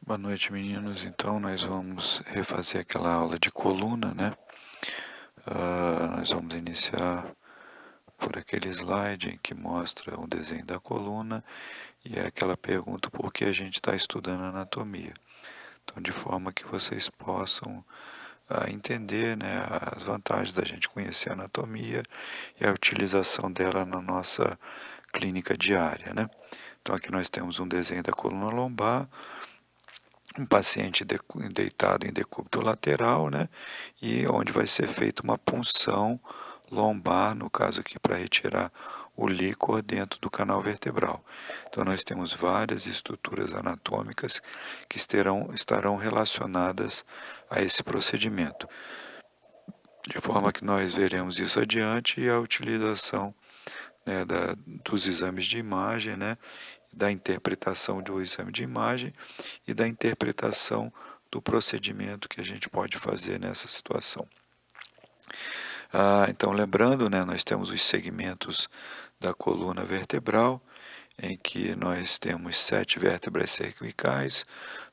Boa noite, meninos. Então, nós vamos refazer aquela aula de coluna, né? Nós vamos iniciar por aquele slide em que mostra o desenho da coluna e é aquela pergunta por que a gente está estudando anatomia. Então, de forma que vocês possam entender, né, as vantagens da gente conhecer a anatomia e a utilização dela na nossa clínica diária, né? Então, aqui nós temos um desenho da coluna lombar, um paciente deitado em decúbito lateral, né? E onde vai ser feita uma punção lombar, no caso aqui para retirar o líquor dentro do canal vertebral. Então nós temos várias estruturas anatômicas que estarão relacionadas a esse procedimento. De forma que nós veremos isso adiante e a utilização, né, dos exames de imagem, né, da interpretação do exame de imagem e da interpretação do procedimento que a gente pode fazer nessa situação. Então, lembrando, né, nós temos os segmentos da coluna vertebral, em que nós temos 7 vértebras cervicais,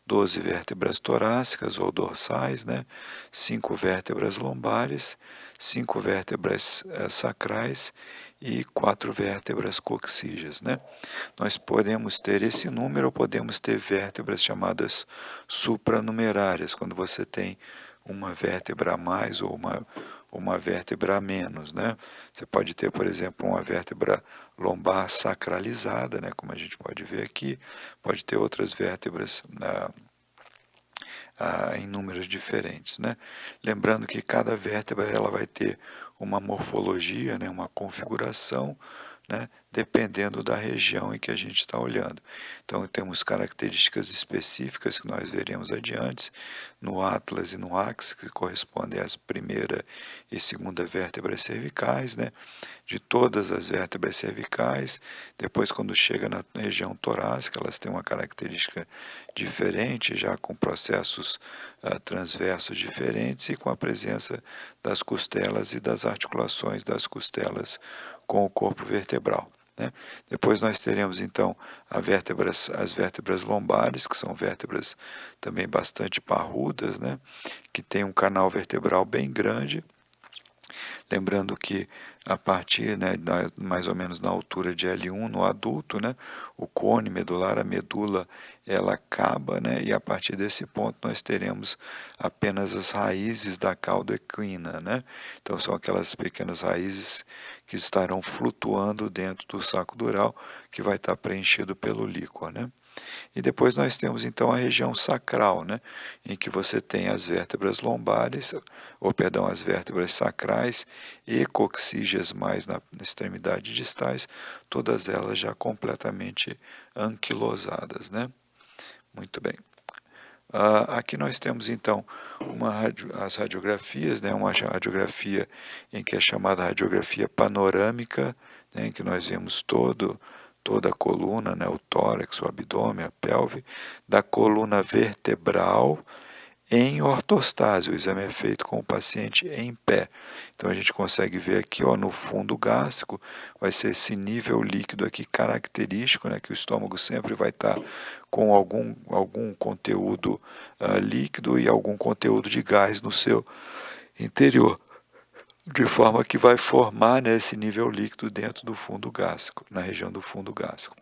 12 vértebras torácicas ou dorsais, né, 5 vértebras lombares, 5 vértebras sacrais e 4 vértebras coxígeas, né? Nós podemos ter esse número ou podemos ter vértebras chamadas supranumerárias, quando você tem uma vértebra a mais ou uma vértebra a menos, né? Você pode ter, por exemplo, uma vértebra lombar sacralizada, né, como a gente pode ver aqui, pode ter outras vértebras em números diferentes, né? Lembrando que cada vértebra ela vai ter uma morfologia, né, uma configuração, né, dependendo da região em que a gente está olhando. Então, temos características específicas que nós veremos adiante, no atlas e no axis, que correspondem às primeira e segunda vértebras cervicais, né, de todas as vértebras cervicais. Depois, quando chega na região torácica, elas têm uma característica diferente, já com processos transversos diferentes e com a presença das costelas e das articulações das costelas com o corpo vertebral, né? Depois nós teremos então as vértebras lombares, que são vértebras também bastante parrudas, né? Que tem um canal vertebral bem grande. Lembrando que a partir, né, mais ou menos na altura de L1 no adulto, né, o cone medular, a medula, ela acaba, né, e a partir desse ponto nós teremos apenas as raízes da cauda equina, né? Então são aquelas pequenas raízes que estarão flutuando dentro do saco dural, que vai estar preenchido pelo líquor, né? E depois nós temos então a região sacral, né, em que você tem as vértebras lombares, ou perdão, as vértebras sacrais e coxígeas mais na extremidade distais, todas elas já completamente anquilosadas, né? Muito bem. Aqui nós temos então as radiografias, né, uma radiografia em que é chamada radiografia panorâmica, né, em que nós vemos toda a coluna, né, o tórax, o abdômen, a pelve, da coluna vertebral em ortostase. O exame é feito com o paciente em pé. Então a gente consegue ver aqui, ó, no fundo gástrico, vai ser esse nível líquido aqui característico, né, que o estômago sempre vai estar com algum conteúdo líquido e algum conteúdo de gás no seu interior, de forma que vai formar, né, esse nível líquido dentro do fundo gástrico, na região do fundo gástrico.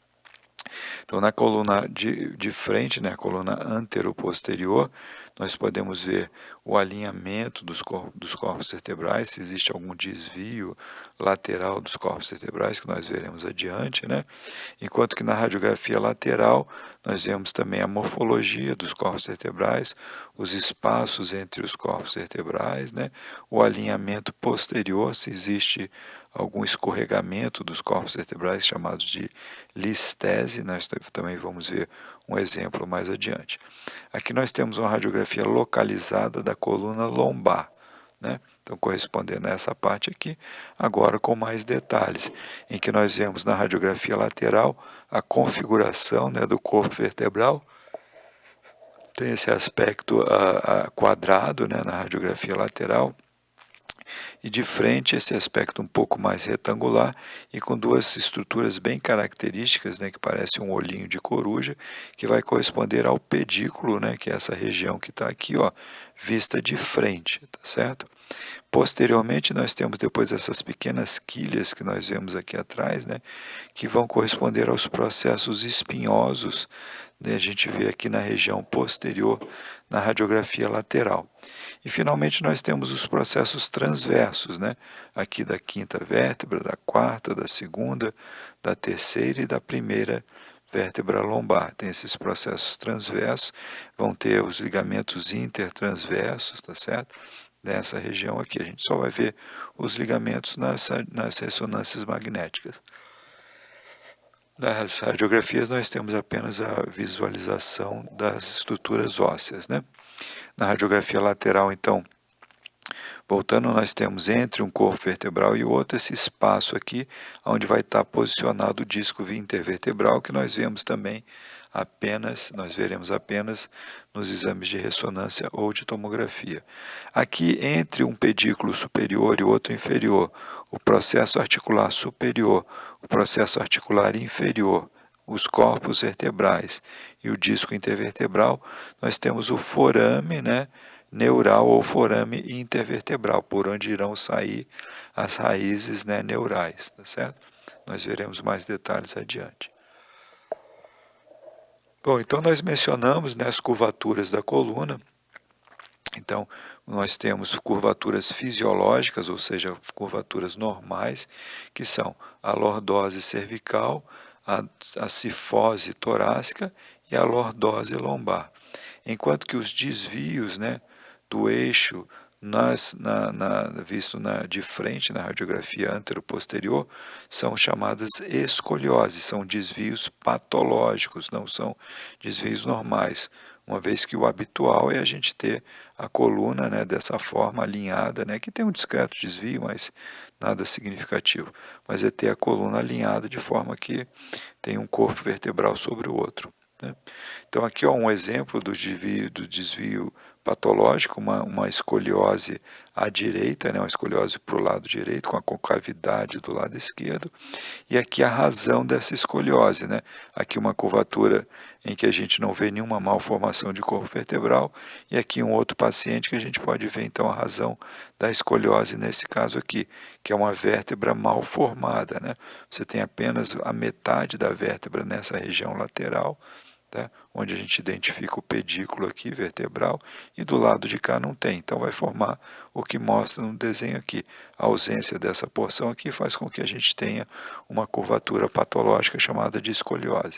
Então, na coluna de frente, né, a coluna anteroposterior, nós podemos ver o alinhamento dos corpos vertebrais, se existe algum desvio lateral dos corpos vertebrais, que nós veremos adiante, né? Enquanto que na radiografia lateral, nós vemos também a morfologia dos corpos vertebrais, os espaços entre os corpos vertebrais, né? O alinhamento posterior, se existe algum escorregamento dos corpos vertebrais, chamados de listese. Nós também vamos ver um exemplo mais adiante. Aqui nós temos uma radiografia localizada da coluna lombar, né? Então, correspondendo a essa parte aqui, agora com mais detalhes, em que nós vemos na radiografia lateral a configuração, né, do corpo vertebral. Tem esse aspecto quadrado, né, na radiografia lateral, E de frente, esse aspecto um pouco mais retangular e com duas estruturas bem características, né, que parece um olhinho de coruja, que vai corresponder ao pedículo, né, que é essa região que está aqui, ó, vista de frente, tá certo? Posteriormente, nós temos depois essas pequenas quilhas que nós vemos aqui atrás, né, que vão corresponder aos processos espinhosos, né, a gente vê aqui na região posterior, na radiografia lateral. E, finalmente, nós temos os processos transversos, né, aqui da quinta vértebra, da quarta, da segunda, da terceira e da primeira vértebra lombar. Tem esses processos transversos, vão ter os ligamentos intertransversos, tá certo? Nessa região aqui. A gente só vai ver os ligamentos nas ressonâncias magnéticas. Nas radiografias nós temos apenas a visualização das estruturas ósseas, né? Na radiografia lateral, então, voltando, nós temos entre um corpo vertebral e o outro esse espaço aqui, onde vai estar posicionado o disco intervertebral, que nós vemos também nós veremos apenas nos exames de ressonância ou de tomografia. Aqui, entre um pedículo superior e o outro inferior, o processo articular superior, o processo articular inferior, os corpos vertebrais e o disco intervertebral, nós temos o forame, né, neural ou forame intervertebral, por onde irão sair as raízes, né, neurais, tá certo? Nós veremos mais detalhes adiante. Bom, então nós mencionamos, né, as curvaturas da coluna. Então, nós temos curvaturas fisiológicas, ou seja, curvaturas normais, que são a lordose cervical, a cifose torácica e a lordose lombar. Enquanto que os desvios, né, do eixo visto de frente na radiografia anteroposterior são chamadas escolioses, são desvios patológicos, não são desvios normais, uma vez que o habitual é a gente ter a coluna, né, dessa forma alinhada, né, que tem um discreto desvio, mas nada significativo, mas é ter a coluna alinhada de forma que tem um corpo vertebral sobre o outro, né? Então aqui, ó, um exemplo do desvio patológico, uma escoliose à direita, né, uma escoliose para o lado direito, com a concavidade do lado esquerdo, e aqui a razão dessa escoliose, né? Aqui uma curvatura em que a gente não vê nenhuma malformação de corpo vertebral, e aqui um outro paciente que a gente pode ver então a razão da escoliose nesse caso aqui, que é uma vértebra mal formada, né? Você tem apenas a metade da vértebra nessa região lateral, tá? Onde a gente identifica o pedículo aqui, vertebral, e do lado de cá não tem. Então vai formar o que mostra no desenho aqui. A ausência dessa porção aqui faz com que a gente tenha uma curvatura patológica chamada de escoliose.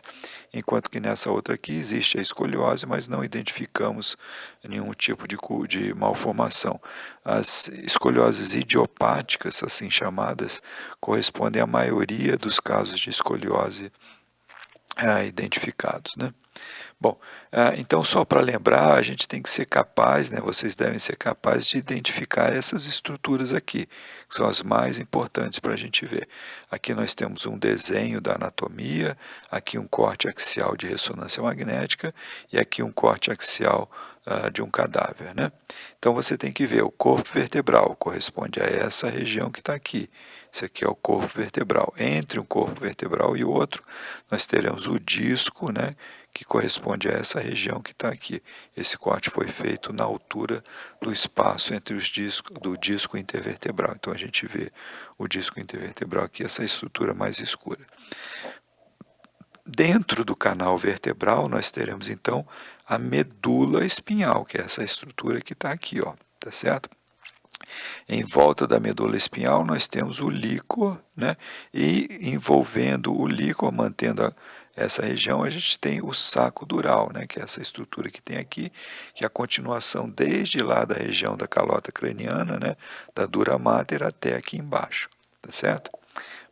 Enquanto que nessa outra aqui existe a escoliose, mas não identificamos nenhum tipo de malformação. As escolioses idiopáticas, assim chamadas, correspondem à maioria dos casos de escoliose identificados, né? Bom, então só para lembrar, a gente tem que ser capaz, né, vocês devem ser capazes de identificar essas estruturas aqui, que são as mais importantes para a gente ver. Aqui nós temos um desenho da anatomia, aqui um corte axial de ressonância magnética e aqui um corte axial de um cadáver, né? Então você tem que ver o corpo vertebral, corresponde a essa região que está aqui. Isso aqui é o corpo vertebral. Entre um corpo vertebral e o outro, nós teremos o disco, né, que corresponde a essa região que está aqui. Esse corte foi feito na altura do espaço entre do disco intervertebral. Então a gente vê o disco intervertebral aqui, essa estrutura mais escura. Dentro do canal vertebral, nós teremos então a medula espinhal, que é essa estrutura que está aqui, ó, tá certo? Em volta da medula espinhal nós temos o líquor, né? E envolvendo o líquor, mantendo essa região, a gente tem o saco dural, né? Que é essa estrutura que tem aqui, que é a continuação desde lá da região da calota craniana, né? Da dura mater até aqui embaixo, tá certo?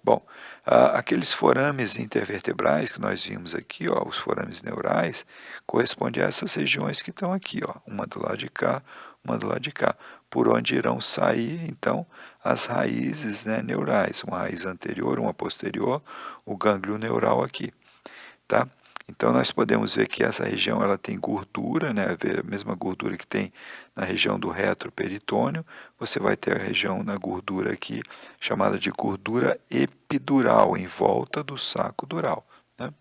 Bom, aqueles forames intervertebrais que nós vimos aqui, ó, os forames neurais, correspondem a essas regiões que estão aqui, ó, uma do lado de cá, uma do lado de cá, por onde irão sair, então, as raízes, né, neurais, uma raiz anterior, uma posterior, o gânglio neural aqui, tá? Então nós podemos ver que essa região ela tem gordura, né, a mesma gordura que tem na região do retroperitônio, você vai ter a região na gordura aqui, chamada de gordura epidural, em volta do saco dural, né?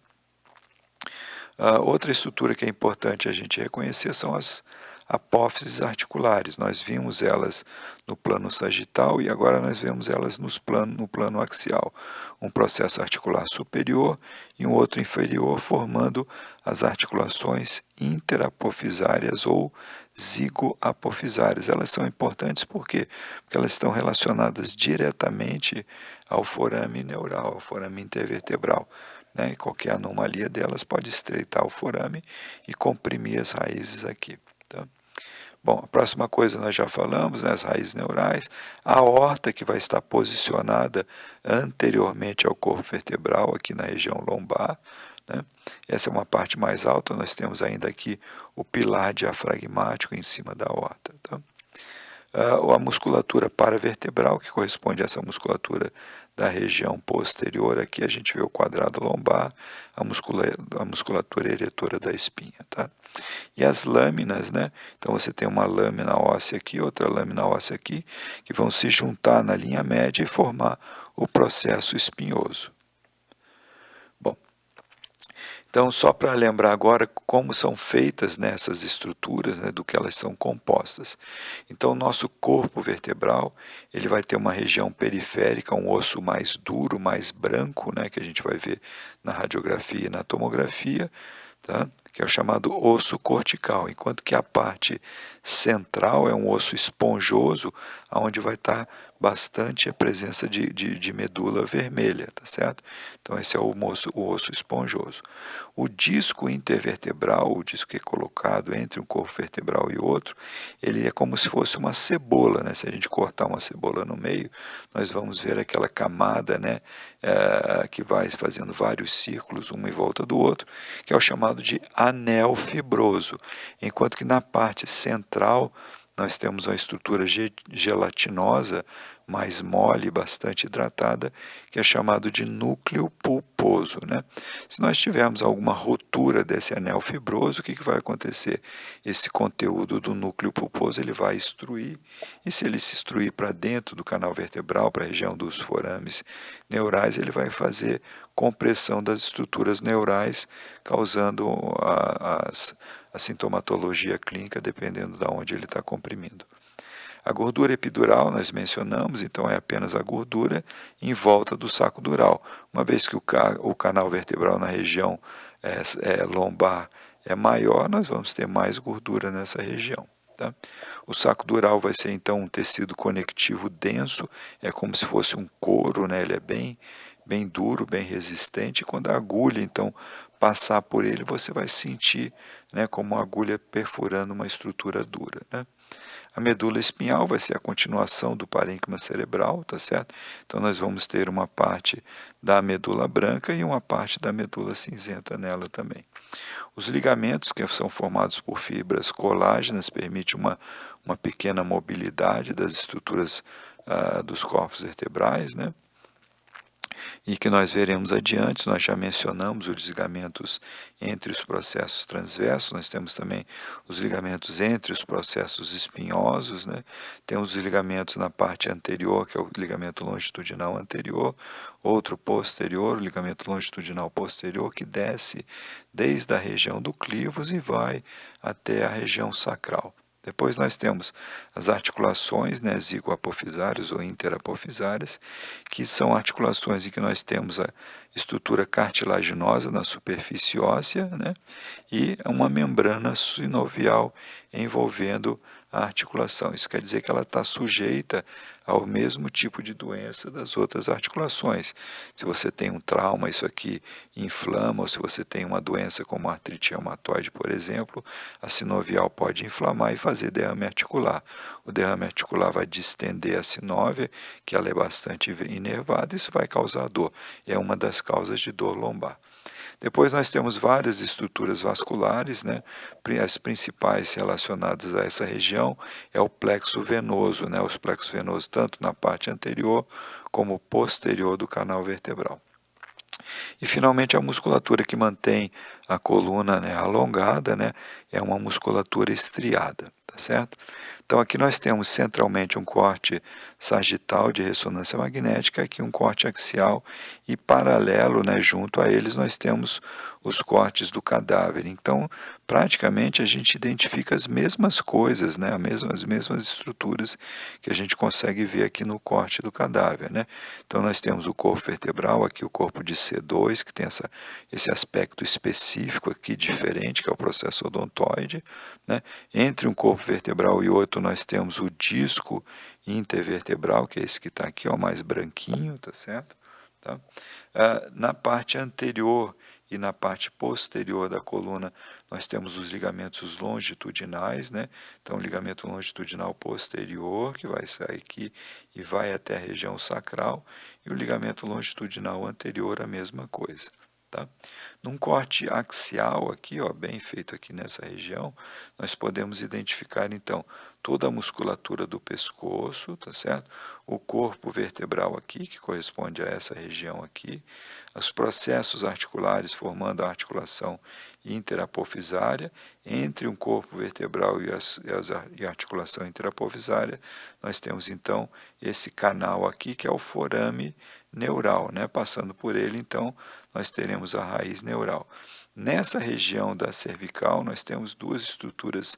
Outra estrutura que é importante a gente reconhecer são as apófises articulares. Nós vimos elas no plano sagital e agora nós vemos elas no plano axial. Um processo articular superior e um outro inferior, formando as articulações interapofisárias ou zigoapofisárias. Elas são importantes por quê? Porque elas estão relacionadas diretamente ao forame neural, ao forame intervertebral, né? E qualquer anomalia delas pode estreitar o forame e comprimir as raízes aqui, tá? Bom, a próxima coisa nós já falamos, né, as raízes neurais, a aorta que vai estar posicionada anteriormente ao corpo vertebral, aqui na região lombar, né? Essa é uma parte mais alta, nós temos ainda aqui o pilar diafragmático em cima da aorta, tá? A musculatura paravertebral, que corresponde a essa musculatura da região posterior, aqui a gente vê o quadrado lombar, a musculatura eretora da espinha, tá? E as lâminas, né? Então você tem uma lâmina óssea aqui, outra lâmina óssea aqui, que vão se juntar na linha média e formar o processo espinhoso. Bom, então só para lembrar agora como são feitas, né, essas estruturas, né, do que elas são compostas. Então o nosso corpo vertebral, ele vai ter uma região periférica, um osso mais duro, mais branco, né, que a gente vai ver na radiografia e na tomografia, tá? Que é o chamado osso cortical, enquanto que a parte central é um osso esponjoso, onde vai estar bastante a presença de medula vermelha, tá certo? Então esse é o osso esponjoso. O disco intervertebral, o disco que é colocado entre um corpo vertebral e outro, ele é como se fosse uma cebola, né? Se a gente cortar uma cebola no meio, nós vamos ver aquela camada, né, que vai fazendo vários círculos, um em volta do outro, que é o chamado de anel fibroso, enquanto que na parte central nós temos uma estrutura gelatinosa, mais mole, bastante hidratada, que é chamado de núcleo pulposo, né? Se nós tivermos alguma rotura desse anel fibroso, o que vai acontecer? Esse conteúdo do núcleo pulposo ele vai extruir, e se ele se extruir para dentro do canal vertebral, para a região dos forames neurais, ele vai fazer compressão das estruturas neurais, causando a sintomatologia clínica, dependendo de onde ele está comprimindo. A gordura epidural nós mencionamos, então é apenas a gordura em volta do saco dural. Uma vez que o canal vertebral na região lombar é maior, nós vamos ter mais gordura nessa região, tá? O saco dural vai ser então um tecido conectivo denso, é como se fosse um couro, né? Ele é bem duro, bem resistente. Quando a agulha então passar por ele, você vai sentir, né, como uma agulha perfurando uma estrutura dura, né? A medula espinhal vai ser a continuação do parênquima cerebral, tá certo? Então nós vamos ter uma parte da medula branca e uma parte da medula cinzenta nela também. Os ligamentos, que são formados por fibras colágenas, permitem uma pequena mobilidade das estruturas dos corpos vertebrais, né? E que nós veremos adiante. Nós já mencionamos os ligamentos entre os processos transversos, nós temos também os ligamentos entre os processos espinhosos, né? Temos os ligamentos na parte anterior, que é o ligamento longitudinal anterior, outro posterior, o ligamento longitudinal posterior, que desce desde a região do clivos e vai até a região sacral. Depois nós temos as articulações, né, zigoapofisárias ou interapofisárias, que são articulações em que nós temos a estrutura cartilaginosa na superfície óssea, né, e uma membrana sinovial envolvendo a articulação. Isso quer dizer que ela está sujeita ao mesmo tipo de doença das outras articulações. Se você tem um trauma, isso aqui inflama, ou se você tem uma doença como a artrite reumatoide, por exemplo, a sinovial pode inflamar e fazer derrame articular. O derrame articular vai distender a sinóvia, que ela é bastante inervada, e isso vai causar dor. É uma das causas de dor lombar. Depois nós temos várias estruturas vasculares, né? As principais relacionadas a essa região é o plexo venoso, né? Os plexos venosos tanto na parte anterior como posterior do canal vertebral. E finalmente a musculatura que mantém a coluna, né, alongada, né, é uma musculatura estriada, tá certo? Então aqui nós temos centralmente um corte sagital de ressonância magnética, aqui um corte axial e paralelo, né, junto a eles nós temos os cortes do cadáver. Então, praticamente a gente identifica as mesmas coisas, né, as mesmas estruturas que a gente consegue ver aqui no corte do cadáver, né? Então nós temos o corpo vertebral, aqui o corpo de C2, que tem esse aspecto específico aqui diferente, que é o processo odontoide, né? Entre um corpo vertebral e outro nós temos o disco intervertebral, que é esse que está aqui, ó, mais branquinho, tá certo? Tá? Na parte anterior e na parte posterior da coluna nós temos os ligamentos longitudinais, né? Então, o ligamento longitudinal posterior, que vai sair aqui e vai até a região sacral, e o ligamento longitudinal anterior, a mesma coisa. Tá? Num corte axial aqui, ó, bem feito aqui nessa região, nós podemos identificar então toda a musculatura do pescoço, tá certo? O corpo vertebral aqui, que corresponde a essa região aqui, os processos articulares formando a articulação interapofisária, entre um corpo vertebral e a articulação interapofisária, nós temos então esse canal aqui que é o forame neural, né? Passando por ele, então, nós teremos a raiz neural. Nessa região da cervical, nós temos duas estruturas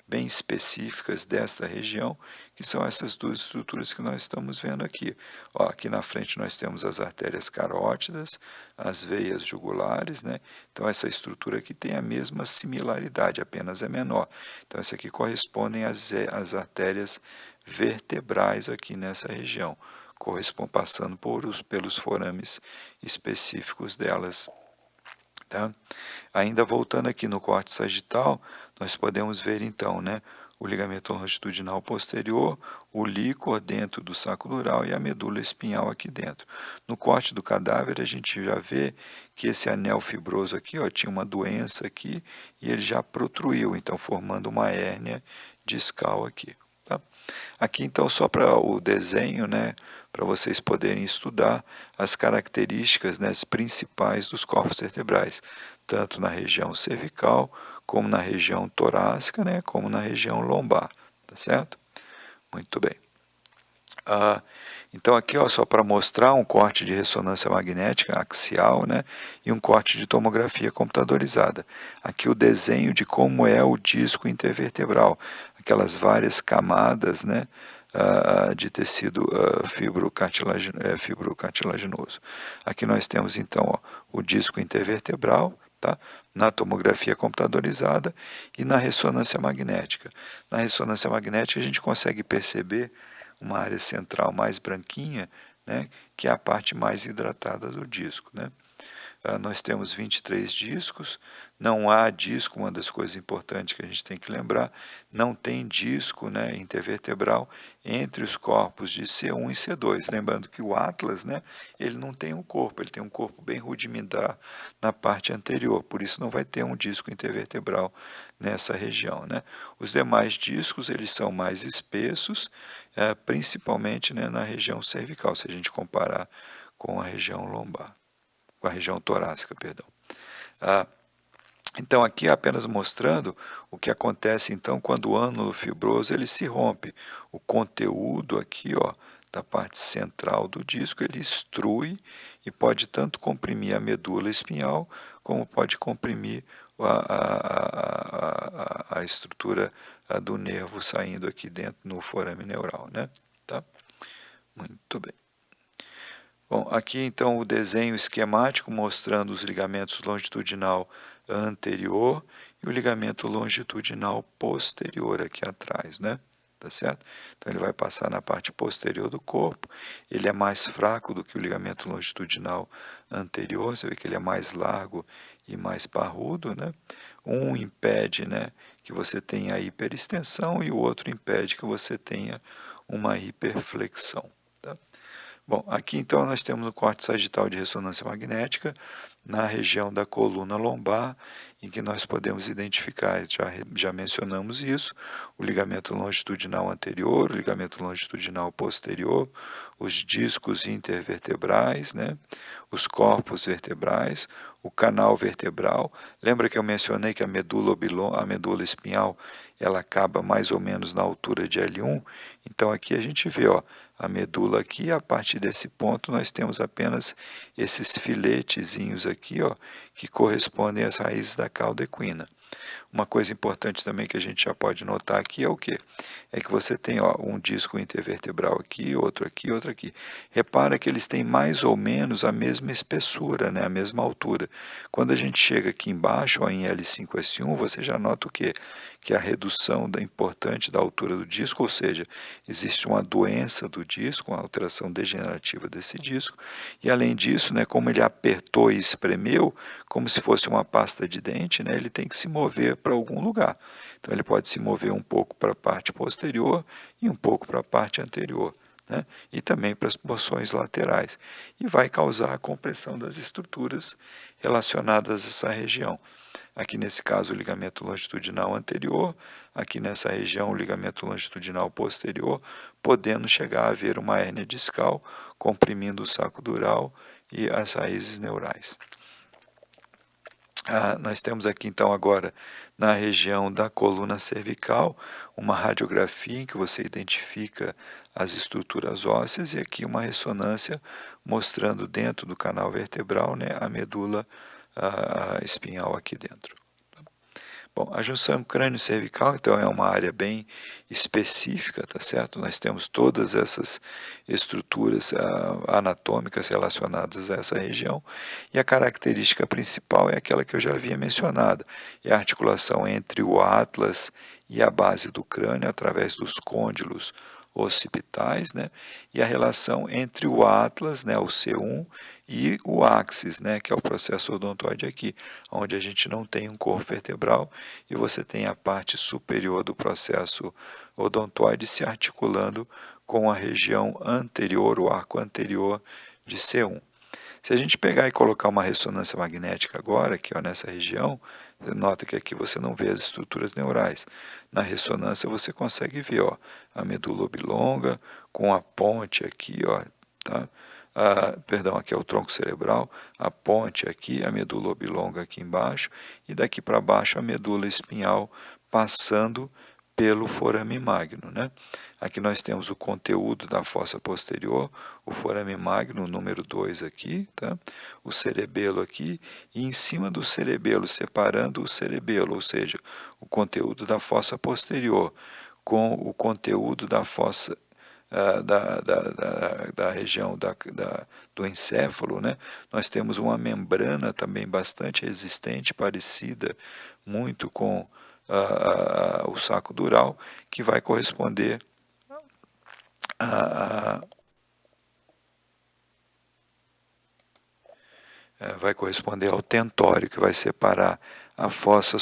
bem específicas desta região, que são essas duas estruturas que nós estamos vendo aqui. Ó, aqui na frente nós temos as artérias carótidas, as veias jugulares, né? Então essa estrutura aqui tem a mesma similaridade, apenas é menor. Então essa aqui correspondem às artérias vertebrais aqui nessa região, passando pelos forames específicos delas. Tá? Ainda voltando aqui no corte sagital, nós podemos ver então, né, o ligamento longitudinal posterior, o líquor dentro do saco dural e a medula espinhal aqui dentro. No corte do cadáver, a gente já vê que esse anel fibroso aqui, ó, tinha uma doença aqui e ele já protruiu, então formando uma hérnia discal aqui. Tá? Aqui então só para o desenho, né, para vocês poderem estudar as características, né, as principais dos corpos vertebrais, tanto na região cervical, como na região torácica, né, como na região lombar, tá certo? Muito bem. Então aqui, ó, só para mostrar um corte de ressonância magnética axial, né, e um corte de tomografia computadorizada. Aqui o desenho de como é o disco intervertebral, aquelas várias camadas, né, de tecido fibrocartilaginoso. Aqui nós temos então, ó, o disco intervertebral, tá? Na tomografia computadorizada e na ressonância magnética. Na ressonância magnética a gente consegue perceber uma área central mais branquinha, né, que é a parte mais hidratada do disco, né? Nós temos 23 discos, não há disco, uma das coisas importantes que a gente tem que lembrar, não tem disco, né, intervertebral entre os corpos de C1 e C2. Lembrando que o Atlas, né, ele não tem um corpo, ele tem um corpo bem rudimentar na parte anterior, por isso não vai ter um disco intervertebral nessa região, né? Os demais discos, eles são mais espessos, principalmente, né, na região cervical, se a gente comparar com a região lombar, com a região torácica, perdão. Então aqui apenas mostrando o que acontece então quando o ânulo fibroso ele se rompe. O conteúdo aqui, ó, da parte central do disco, ele extrui e pode tanto comprimir a medula espinhal, como pode comprimir a estrutura do nervo saindo aqui dentro no forame neural, né? Tá? Muito bem. Bom, aqui então o desenho esquemático mostrando os ligamentos longitudinal anterior e o ligamento longitudinal posterior aqui atrás, né? Tá certo? Então ele vai passar na parte posterior do corpo, ele é mais fraco do que o ligamento longitudinal anterior, você vê que ele é mais largo e mais parrudo, né? Um impede, né, que você tenha hiperextensão e o outro impede que você tenha uma hiperflexão, tá? Bom, aqui então nós temos o corte sagital de ressonância magnética na região da coluna lombar, em que nós podemos identificar, já mencionamos isso, o ligamento longitudinal anterior, o ligamento longitudinal posterior, os discos intervertebrais, né, os corpos vertebrais, o canal vertebral. Lembra que eu mencionei que a medula espinhal, ela acaba mais ou menos na altura de L1? Então aqui a gente vê, ó, a medula aqui, a partir desse ponto nós temos apenas esses filetezinhos aqui, ó, que correspondem às raízes da cauda equina. Uma coisa importante também que a gente já pode notar aqui é o quê? É que você tem, ó, um disco intervertebral aqui, outro aqui, outro aqui. Repara que eles têm mais ou menos a mesma espessura, né, a mesma altura. Quando a gente chega aqui embaixo, ó, em L5S1, você já nota o quê? Que a redução importante da altura do disco, ou seja, existe uma doença do disco, uma alteração degenerativa desse disco, e além disso, né, como ele apertou e espremeu, como se fosse uma pasta de dente, né, ele tem que se mover para algum lugar. Então ele pode se mover um pouco para a parte posterior e um pouco para a parte anterior, né, e também para as porções laterais, e vai causar a compressão das estruturas relacionadas a essa região. Aqui nesse caso o ligamento longitudinal anterior, aqui nessa região o ligamento longitudinal posterior, podendo chegar a haver uma hérnia discal, comprimindo o saco dural e as raízes neurais. Nós temos aqui então agora na região da coluna cervical uma radiografia em que você identifica as estruturas ósseas e aqui uma ressonância mostrando dentro do canal vertebral, né, a medula espinhal aqui dentro. Bom, a junção crânio-cervical, então, é uma área bem específica, tá certo? Nós temos todas essas estruturas anatômicas relacionadas a essa região, e a característica principal é aquela que eu já havia mencionado, é a articulação entre o atlas e a base do crânio através dos côndilos occipitais, né? E a relação entre o atlas, né, o C1, e o axis, né, que é o processo odontoide aqui, onde a gente não tem um corpo vertebral e você tem a parte superior do processo odontoide se articulando com a região anterior, o arco anterior de C1. Se a gente pegar e colocar uma ressonância magnética agora, aqui ó, nessa região, você nota que aqui você não vê as estruturas neurais. Na ressonância você consegue ver, ó, a medula oblonga com a ponte aqui, ó, tá? Perdão, aqui é o tronco cerebral, a ponte aqui, a medula oblonga aqui embaixo, e daqui para baixo a medula espinhal passando pelo forame magno, né? Aqui nós temos o conteúdo da fossa posterior, o forame magno, número 2 aqui, tá? O cerebelo aqui, e em cima do cerebelo, separando o cerebelo, ou seja, o conteúdo da fossa posterior com o conteúdo da fossa da região do encéfalo, né? Nós temos uma membrana também bastante resistente, parecida muito com o saco dural, que vai corresponder vai corresponder ao tentório, que vai separar a fossa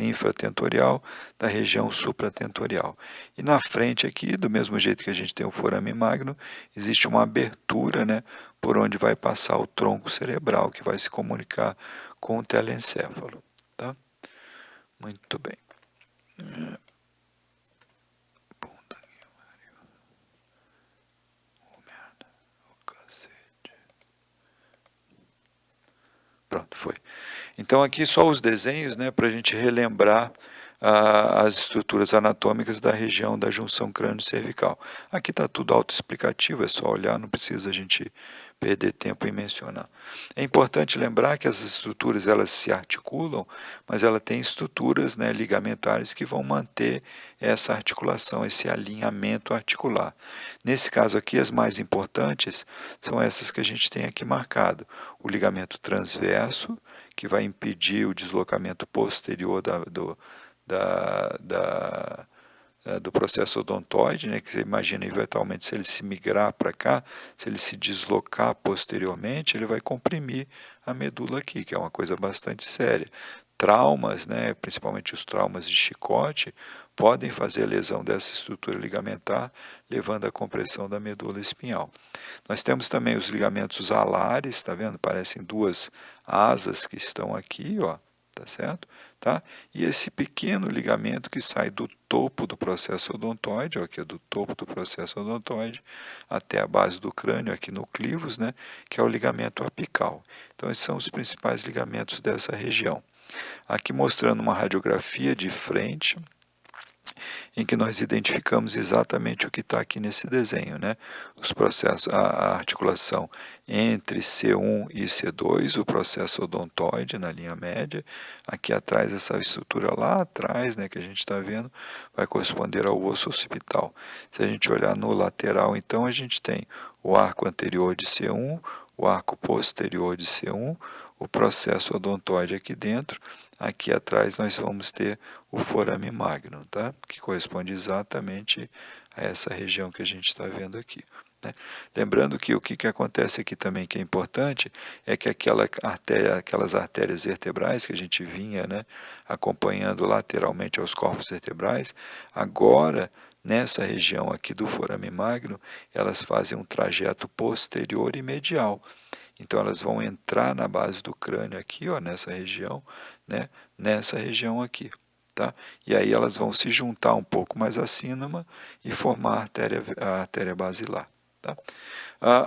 infratentorial da região supratentorial. E na frente aqui, do mesmo jeito que a gente tem o forame magno, existe uma abertura, né, por onde vai passar o tronco cerebral, que vai se comunicar com o telencéfalo. Tá? Muito bem. Pronto, foi. Então aqui só os desenhos, né, para a gente relembrar as estruturas anatômicas da região da junção crânio-cervical. Aqui está tudo autoexplicativo, é só olhar, não precisa a gente perder tempo em mencionar. É importante lembrar que as estruturas elas se articulam, mas ela tem estruturas, né, ligamentares que vão manter essa articulação, esse alinhamento articular. Nesse caso aqui, as mais importantes são essas que a gente tem aqui marcado. O ligamento transverso, que vai impedir o deslocamento posterior do processo odontoide, né, que você imagina eventualmente se ele se migrar para cá, se ele se deslocar posteriormente, ele vai comprimir a medula aqui, que é uma coisa bastante séria. traumas, né, principalmente os traumas de chicote, podem fazer a lesão dessa estrutura ligamentar, levando à compressão da medula espinhal. Nós temos também os ligamentos alares, está vendo? Parecem duas asas que estão aqui, ó, tá certo? Tá? E esse pequeno ligamento que sai do topo do processo odontoide, ó, aqui é do topo do processo odontoide, até a base do crânio, aqui no clivus, né, que é o ligamento apical. Então, esses são os principais ligamentos dessa região. Aqui mostrando uma radiografia de frente, em que nós identificamos exatamente o que está aqui nesse desenho, né? Os processos, a articulação entre C1 e C2, o processo odontoide na linha média, aqui atrás essa estrutura lá atrás, né, que a gente está vendo, vai corresponder ao osso occipital. Se a gente olhar no lateral, então a gente tem o arco anterior de C1, o arco posterior de C1, o processo odontoide aqui dentro. Aqui atrás nós vamos ter o forame magnum, tá? Que corresponde exatamente a essa região que a gente está vendo aqui, né? Lembrando que o que acontece aqui também que é importante é que aquelas artérias vertebrais que a gente vinha, né, acompanhando lateralmente aos corpos vertebrais, agora nessa região aqui do forame magnum, elas fazem um trajeto posterior e medial. Então, elas vão entrar na base do crânio aqui, ó, nessa região, né, nessa região aqui, tá? E aí elas vão se juntar um pouco mais acima e formar a artéria basilar, tá?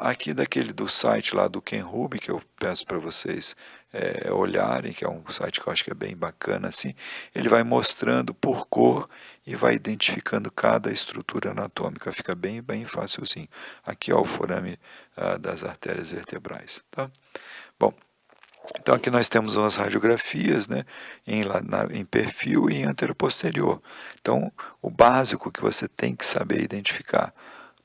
Aqui do site lá do Ken Ruby, que eu peço para vocês olharem, que é um site que eu acho que é bem bacana, assim, ele vai mostrando por cor e vai identificando cada estrutura anatômica, fica bem, bem facilzinho. Aqui é o forame das artérias vertebrais, tá? Bom, então aqui nós temos umas radiografias, né, em perfil e em anteroposterior. Então, o básico que você tem que saber identificar: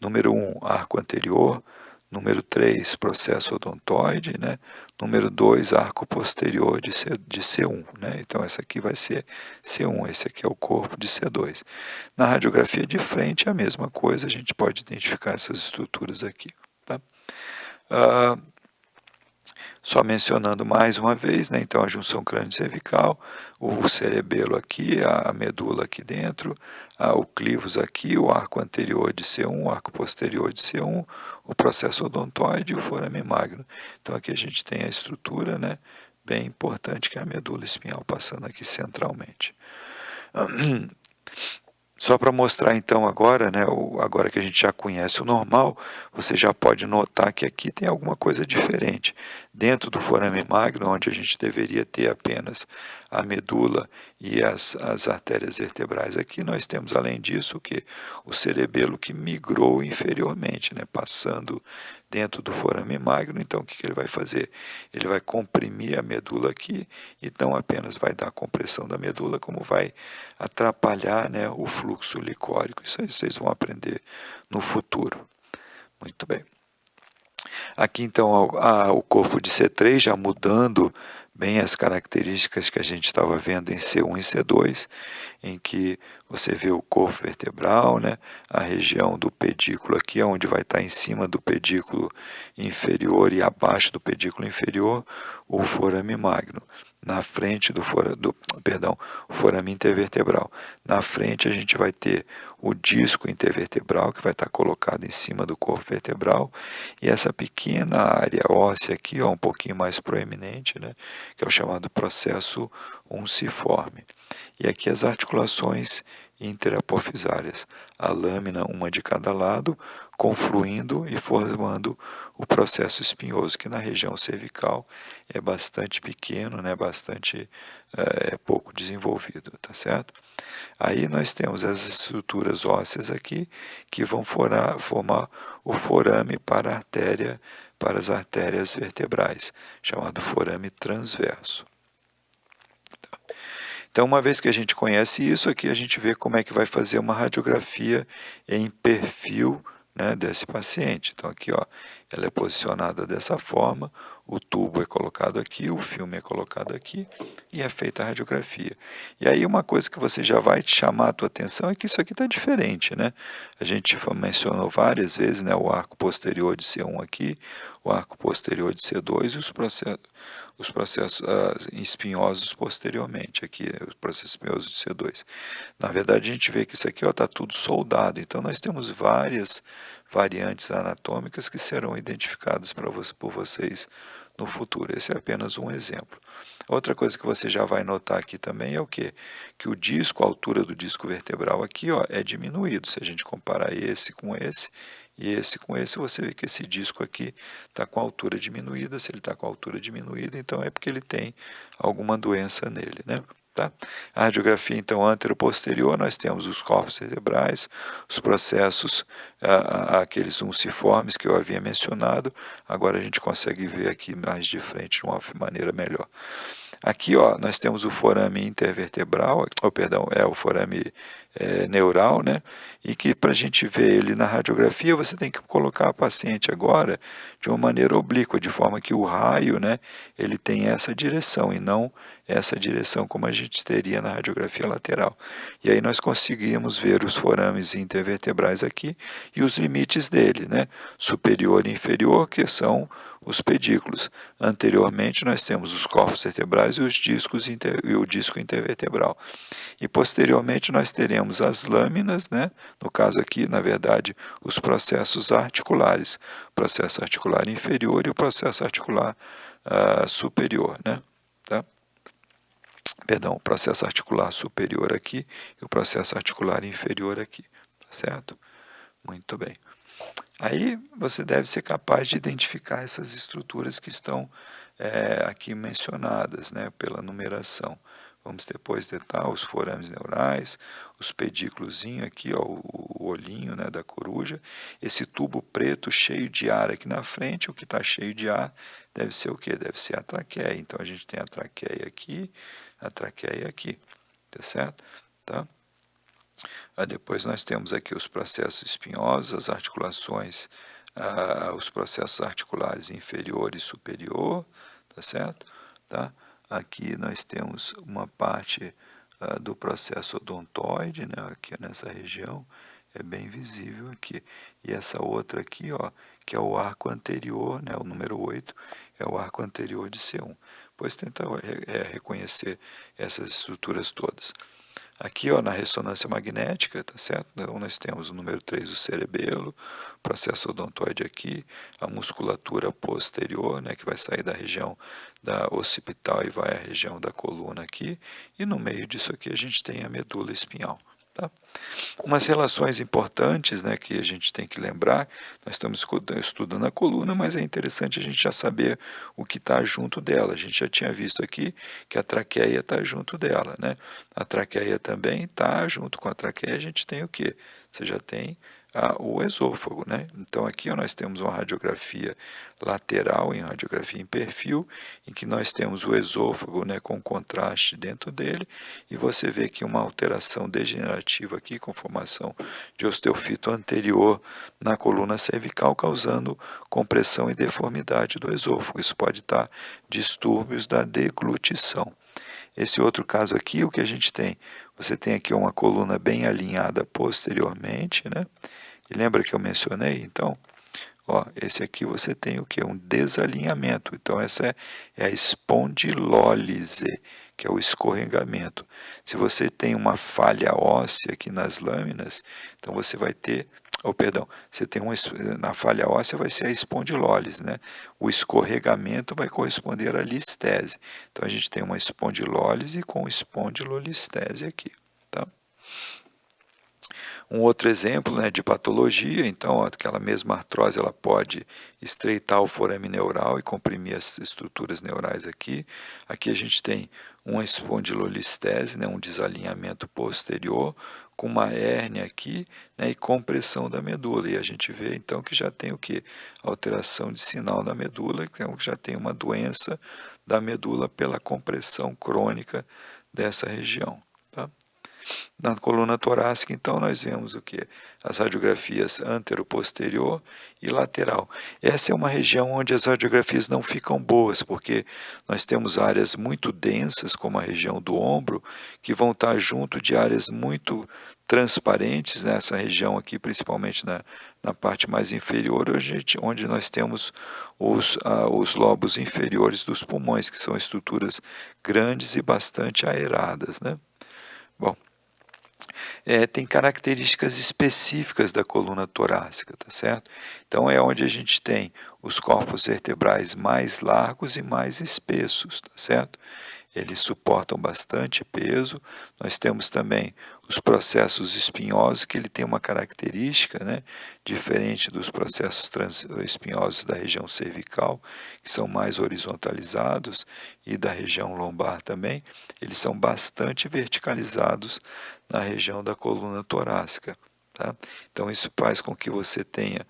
número 1, arco anterior; número 3, processo odontoide; né? Número 2, arco posterior de C1. Né? Então, essa aqui vai ser C1, esse aqui é o corpo de C2. Na radiografia de frente é a mesma coisa, a gente pode identificar essas estruturas aqui. Tá? Só mencionando mais uma vez, né? Então a junção crânio-cervical, o cerebelo aqui, a medula aqui dentro, o clivus aqui, o arco anterior de C1, o arco posterior de C1, o processo odontoide e o forame magno. Então aqui a gente tem a estrutura, né, bem importante, que é a medula espinhal passando aqui centralmente. Só para mostrar então agora, né, agora que a gente já conhece o normal, você já pode notar que aqui tem alguma coisa diferente. Dentro do forame magno, onde a gente deveria ter apenas a medula e as artérias vertebrais, aqui nós temos, além disso, o cerebelo que migrou inferiormente, né, passando dentro do forame magno. Então o que ele vai fazer? Ele vai comprimir a medula aqui e não apenas vai dar compressão da medula, como vai atrapalhar, né, o fluxo licórico. Isso aí vocês vão aprender no futuro. Muito bem. Aqui então o corpo de C3 já mudando bem as características que a gente estava vendo em C1 e C2, em que você vê o corpo vertebral, né, a região do pedículo aqui, onde vai estar em cima do pedículo inferior e abaixo do pedículo inferior, o forame magno. Na frente do forame intervertebral. Na frente a gente vai ter o disco intervertebral, que vai estar colocado em cima do corpo vertebral, e essa pequena área óssea aqui, ó, um pouquinho mais proeminente, né, que é o chamado processo unciforme. E aqui as articulações interapofisárias, a lâmina, uma de cada lado, confluindo e formando o processo espinhoso, que na região cervical é bastante pequeno, né, bastante pouco desenvolvido, tá certo? Aí nós temos as estruturas ósseas aqui, que vão formar o forame para as artérias vertebrais, chamado forame transverso. Então, uma vez que a gente conhece isso, aqui a gente vê como é que vai fazer uma radiografia em perfil, né, desse paciente. Então, aqui, ó, ela é posicionada dessa forma, o tubo é colocado aqui, o filme é colocado aqui e é feita a radiografia. E aí uma coisa que você já vai te chamar a tua atenção é que isso aqui está diferente, né? A gente mencionou várias vezes, né, o arco posterior de C1 aqui, o arco posterior de C2 e os processos espinhosos posteriormente, aqui, os processos espinhosos de C2. Na verdade, a gente vê que isso aqui está tudo soldado, então nós temos várias variantes anatômicas que serão identificadas por vocês no futuro. Esse é apenas um exemplo. Outra coisa que você já vai notar aqui também é o quê? Que o disco, a altura do disco vertebral aqui, ó, é diminuído. Se a gente comparar esse com esse e esse com esse, você vê que esse disco aqui está com a altura diminuída. Se ele está com a altura diminuída, então é porque ele tem alguma doença nele, né? Tá? A radiografia, então, antero-posterior, nós temos os corpos cerebrais, os processos, aqueles unciformes que eu havia mencionado, agora a gente consegue ver aqui mais de frente de uma maneira melhor. Aqui, ó, nós temos o forame intervertebral, o forame neural, né? E que para a gente ver ele na radiografia, você tem que colocar a paciente agora de uma maneira oblíqua, de forma que o raio, né, ele tem essa direção e não essa direção como a gente teria na radiografia lateral. E aí nós conseguimos ver os forames intervertebrais aqui e os limites dele, né? Superior e inferior, que são os pedículos. Anteriormente nós temos os corpos vertebrais e e o disco intervertebral. E posteriormente nós teremos as lâminas, né? No caso aqui, na verdade, os processos articulares, o processo articular inferior e o processo articular superior, né? Tá? Perdão, o processo articular superior aqui e o processo articular inferior aqui, tá certo? Muito bem. Aí você deve ser capaz de identificar essas estruturas que estão aqui mencionadas, né, pela numeração. Vamos depois tentar os forames neurais, os pedículos aqui, ó, o olhinho, né, da coruja, esse tubo preto cheio de ar aqui na frente, o que está cheio de ar deve ser o quê? Deve ser a traqueia. Então a gente tem a traqueia aqui, tá certo? Tá? Depois nós temos aqui os processos espinhosos, as articulações, os processos articulares inferior e superior, tá certo? Tá? Aqui nós temos uma parte do processo odontoide, né? Aqui nessa região, é bem visível aqui. E essa outra aqui, ó, que é o arco anterior, né? O número 8, é o arco anterior de C1. Depois tenta reconhecer essas estruturas todas. Aqui, ó, na ressonância magnética, tá certo? Então, nós temos o número 3 do cerebelo, processo odontoide aqui, a musculatura posterior, né, que vai sair da região da occipital e vai à região da coluna aqui, e no meio disso aqui a gente tem a medula espinhal. Tá? Umas relações importantes, né, que a gente tem que lembrar, nós estamos estudando a coluna, mas é interessante a gente já saber o que está junto dela. A gente já tinha visto aqui que a traqueia está junto dela, né? A traqueia também está junto com a traqueia, a gente tem o quê? Você já tem o esôfago, né? Então aqui nós temos uma radiografia lateral, em radiografia em perfil, em que nós temos o esôfago, né, com contraste dentro dele, e você vê que uma alteração degenerativa aqui, com formação de osteofito anterior na coluna cervical, causando compressão e deformidade do esôfago. Isso pode estar distúrbios da deglutição. Esse outro caso aqui, o que a gente tem? Você tem aqui uma coluna bem alinhada posteriormente, né? E lembra que eu mencionei? Então, ó, esse aqui você tem o que? Um desalinhamento. Então, essa é a espondilólise, que é o escorregamento. Se você tem uma falha óssea aqui nas lâminas, então você vai ter, você tem na falha óssea vai ser a espondilólise, né? O escorregamento vai corresponder à listese. Então, a gente tem uma espondilólise com espondilolistese aqui, tá? Um outro exemplo, né, de patologia, então, aquela mesma artrose ela pode estreitar o forame neural e comprimir as estruturas neurais aqui. Aqui a gente tem uma espondilolistese, né, um desalinhamento posterior, com uma hérnia aqui, né, e compressão da medula. E a gente vê então que já tem o que? Alteração de sinal da medula, então já tem uma doença da medula pela compressão crônica dessa região. Tá? Na coluna torácica, então, nós vemos o quê? As radiografias antero-posterior e lateral. Essa é uma região onde as radiografias não ficam boas, porque nós temos áreas muito densas, como a região do ombro, que vão estar junto de áreas muito transparentes, nessa região aqui, principalmente na parte mais inferior, onde nós temos os lobos inferiores dos pulmões, que são estruturas grandes e bastante aeradas, né? Bom, tem características específicas da coluna torácica, tá certo? Então é onde a gente tem os corpos vertebrais mais largos e mais espessos, tá certo? Eles suportam bastante peso. Nós temos também os processos espinhosos, que ele tem uma característica, né, diferente dos processos espinhosos da região cervical, que são mais horizontalizados, e da região lombar também. Eles são bastante verticalizados na região da coluna torácica. Tá? Então, isso faz com que você tenha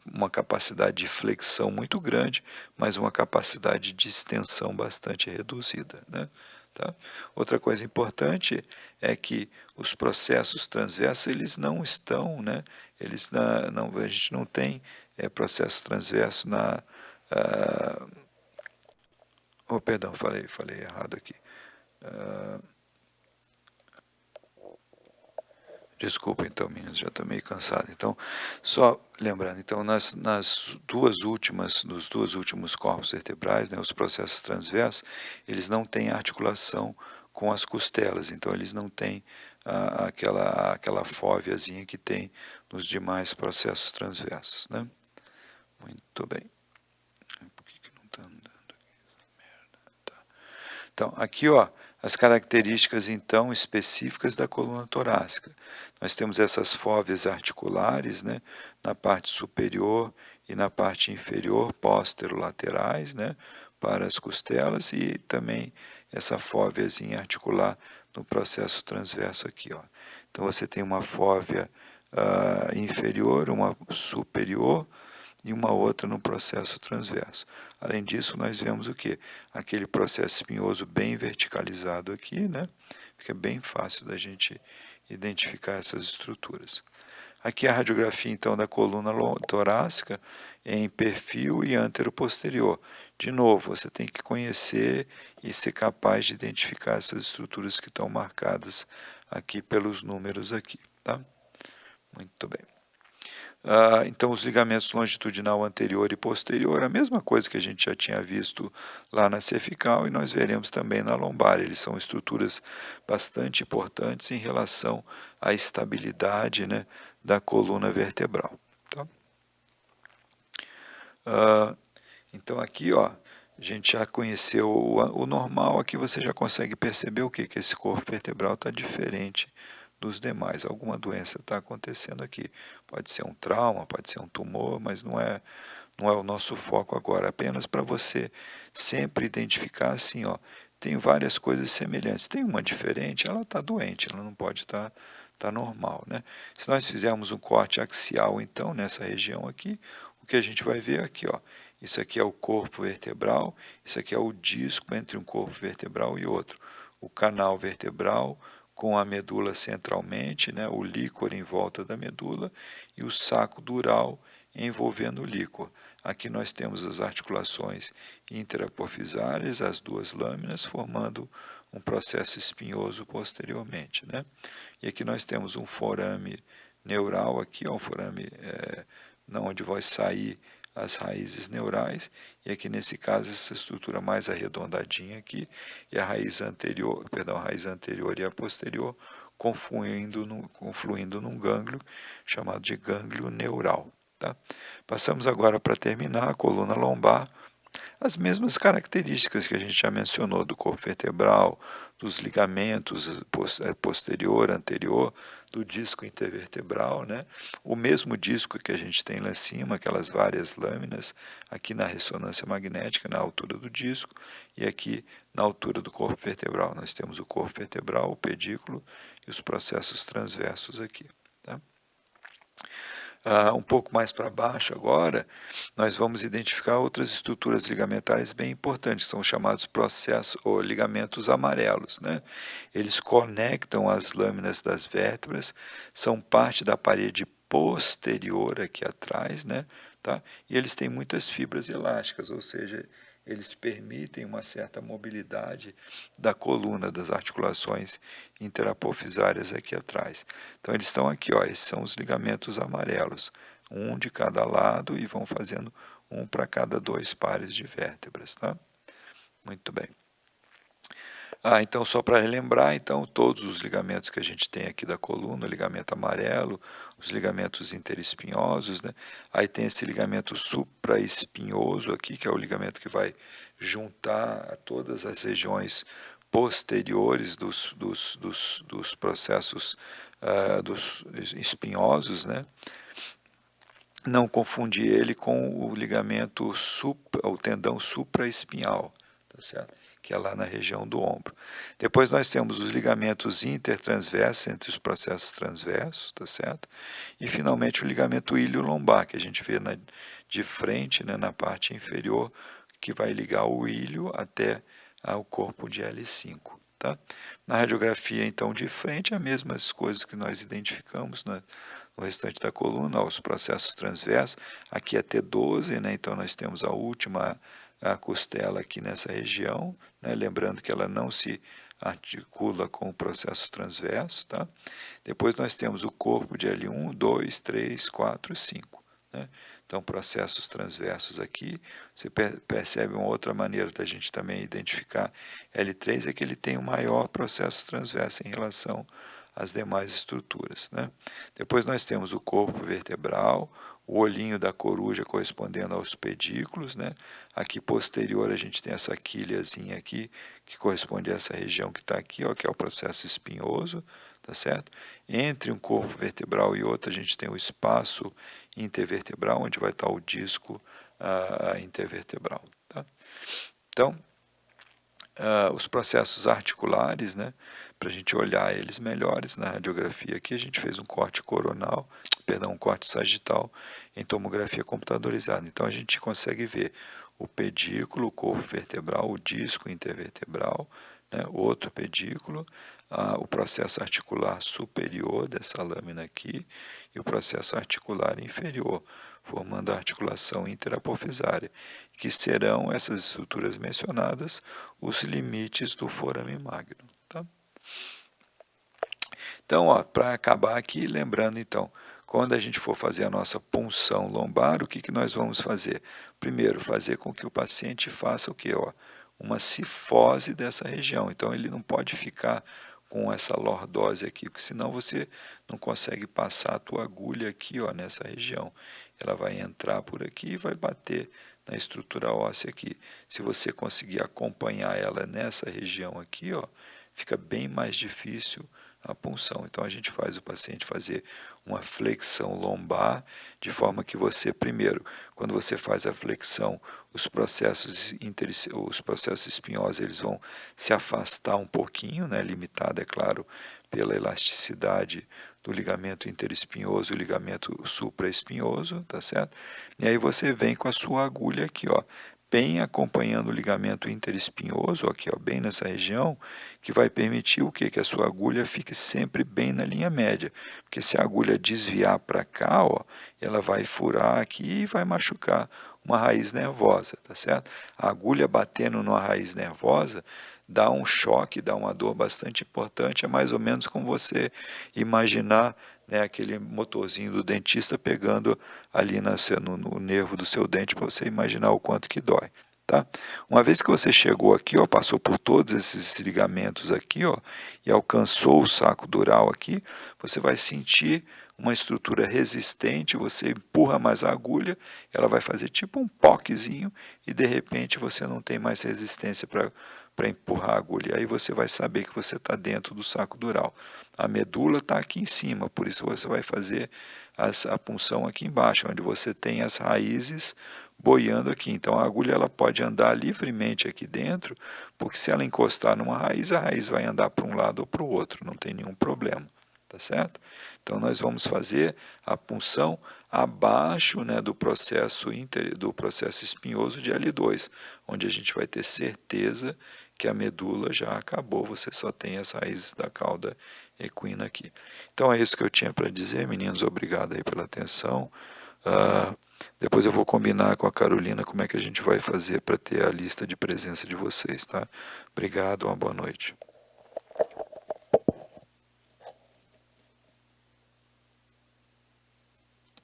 uma capacidade de flexão muito grande, mas uma capacidade de extensão bastante reduzida, né? Tá? Outra coisa importante é que os processos transversos, eles não estão, né? A gente não tem processo transverso ah, perdão, falei errado aqui. Desculpa, então, meninos, já estou meio cansado. Então, só lembrando, então, nos dois últimos corpos vertebrais, né, os processos transversos, eles não têm articulação com as costelas, então eles não têm aquela fóviazinha que tem nos demais processos transversos, né? Muito bem. Por que não está andando aqui essa merda? Tá. Então, aqui, ó, as características, então, específicas da coluna torácica. Nós temos essas fóveas articulares, né, na parte superior e na parte inferior, póstero-laterais, né, para as costelas, e também essa fóveazinha articular no processo transverso aqui, ó. Então, você tem uma fóvea inferior, uma superior, e uma outra no processo transverso. Além disso, nós vemos o quê? Aquele processo espinhoso bem verticalizado aqui, né? Fica bem fácil da gente identificar essas estruturas. Aqui a radiografia, então, da coluna torácica em perfil e antero-posterior. De novo, você tem que conhecer e ser capaz de identificar essas estruturas que estão marcadas aqui pelos números aqui, tá? Muito bem. Então, os ligamentos longitudinal anterior e posterior, a mesma coisa que a gente já tinha visto lá na cervical, e nós veremos também na lombar. Eles são estruturas bastante importantes em relação à estabilidade, né, da coluna vertebral. Tá? Então, aqui, ó, a gente já conheceu o normal. Aqui você já consegue perceber o que esse corpo vertebral está diferente dos demais. Alguma doença está acontecendo aqui. Pode ser um trauma, pode ser um tumor, mas não é o nosso foco agora. Apenas para você sempre identificar assim, ó, tem várias coisas semelhantes. Tem uma diferente, ela está doente, ela não pode estar normal, né? Se nós fizermos um corte axial, então, nessa região aqui, o que a gente vai ver aqui, ó, isso aqui é o corpo vertebral, isso aqui é o disco entre um corpo vertebral e outro. O canal vertebral com a medula centralmente, né, o líquor em volta da medula, e o saco dural envolvendo o líquor. Aqui nós temos as articulações interapofisárias, as duas lâminas, formando um processo espinhoso posteriormente, né? E aqui nós temos um forame neural, aqui, ó, um forame onde vai sair as raízes neurais, e aqui nesse caso essa estrutura mais arredondadinha aqui, e a raiz anterior, a raiz anterior e a posterior confluindo num gânglio chamado de gânglio neural. Tá? Passamos agora para terminar a coluna lombar, as mesmas características que a gente já mencionou do corpo vertebral, dos ligamentos posterior, anterior, do disco intervertebral, né? O mesmo disco que a gente tem lá em cima, aquelas várias lâminas, aqui na ressonância magnética, na altura do disco, e aqui na altura do corpo vertebral. Nós temos o corpo vertebral, o pedículo e os processos transversos aqui. Tá? Um pouco mais para baixo agora, nós vamos identificar outras estruturas ligamentares bem importantes, são chamados processos ou ligamentos amarelos, né? Eles conectam as lâminas das vértebras, são parte da parede posterior aqui atrás, né? Tá? E eles têm muitas fibras elásticas, ou seja, eles permitem uma certa mobilidade da coluna, das articulações interapofisárias aqui atrás. Então, eles estão aqui, ó, esses são os ligamentos amarelos, um de cada lado e vão fazendo um para cada 2 pares de vértebras, tá? Muito bem. Então, só para relembrar, então, todos os ligamentos que a gente tem aqui da coluna, o ligamento amarelo, os ligamentos interespinhosos, né? Aí tem esse ligamento supraespinhoso aqui, que é o ligamento que vai juntar a todas as regiões posteriores dos processos dos espinhosos, né? Não confundir ele com o ligamento o tendão supraespinhal, tá certo? Que é lá na região do ombro. Depois nós temos os ligamentos intertransversos entre os processos transversos, tá certo? E finalmente o ligamento ilho-lombar, que a gente vê de frente, né, na parte inferior, que vai ligar o ilho até o corpo de L5. Tá? Na radiografia, então, de frente, as mesmas coisas que nós identificamos no restante da coluna, os processos transversos, aqui é T12, né? Então nós temos a última costela aqui nessa região, né? Lembrando que ela não se articula com o processo transverso. Tá? Depois nós temos o corpo de L1, 2, 3, 4 e 5. Né? Então, processos transversos aqui, você percebe uma outra maneira da gente também identificar L3, é que ele tem um maior processo transverso em relação às demais estruturas. Né? Depois nós temos o corpo vertebral, o olhinho da coruja correspondendo aos pedículos, né? Aqui posterior a gente tem essa quilhazinha aqui, que corresponde a essa região que está aqui, ó, que é o processo espinhoso, tá certo? Entre um corpo vertebral e outro a gente tem o espaço intervertebral, onde vai estar o disco intervertebral. Tá? Então, os processos articulares, né, para a gente olhar eles melhores na radiografia, aqui a gente fez um corte coronal, um corte sagital em tomografia computadorizada. Então a gente consegue ver o pedículo, o corpo vertebral, o disco intervertebral, né, outro pedículo, o processo articular superior dessa lâmina aqui e o processo articular inferior, formando a articulação interapofisária, que serão essas estruturas mencionadas os limites do forame magno. Tá? Então, para acabar aqui, lembrando então, quando a gente for fazer a nossa punção lombar, o que nós vamos fazer? Primeiro, fazer com que o paciente faça o quê? Uma cifose dessa região. Então, ele não pode ficar com essa lordose aqui, porque senão você não consegue passar a tua agulha aqui, nessa região. Ela vai entrar por aqui e vai bater na estrutura óssea aqui. Se você conseguir acompanhar ela nessa região aqui, fica bem mais difícil a punção. Então a gente faz o paciente fazer uma flexão lombar, de forma que você, primeiro, quando você faz a flexão, os processos espinhosos eles vão se afastar um pouquinho, né, limitado, é claro, pela elasticidade do ligamento interespinhoso e o ligamento supraespinhoso, tá certo? E aí você vem com a sua agulha aqui, bem acompanhando o ligamento interespinhoso, aqui, bem nessa região, que vai permitir o quê? Que a sua agulha fique sempre bem na linha média. Porque se a agulha desviar para cá, ela vai furar aqui e vai machucar uma raiz nervosa, tá certo? A agulha batendo numa raiz nervosa dá um choque, dá uma dor bastante importante, é mais ou menos como você imaginar, né, aquele motorzinho do dentista pegando ali no nervo do seu dente, para você imaginar o quanto que dói. Tá? Uma vez que você chegou aqui, passou por todos esses ligamentos aqui, e alcançou o saco dural aqui, você vai sentir uma estrutura resistente, você empurra mais a agulha, ela vai fazer tipo um poquezinho e de repente você não tem mais resistência para empurrar a agulha. Aí você vai saber que você está dentro do saco dural. A medula está aqui em cima, por isso você vai fazer a punção aqui embaixo, onde você tem as raízes boiando aqui. Então a agulha ela pode andar livremente aqui dentro, porque se ela encostar numa raiz, a raiz vai andar para um lado ou para o outro, não tem nenhum problema. Tá certo? Então nós vamos fazer a punção abaixo, né, do processo espinhoso de L2, onde a gente vai ter certeza que a medula já acabou, você só tem as raízes da cauda equina aqui. Então é isso que eu tinha para dizer, meninos, obrigado aí pela atenção. Depois eu vou combinar com a Carolina como é que a gente vai fazer para ter a lista de presença de vocês, tá? Obrigado, uma boa noite.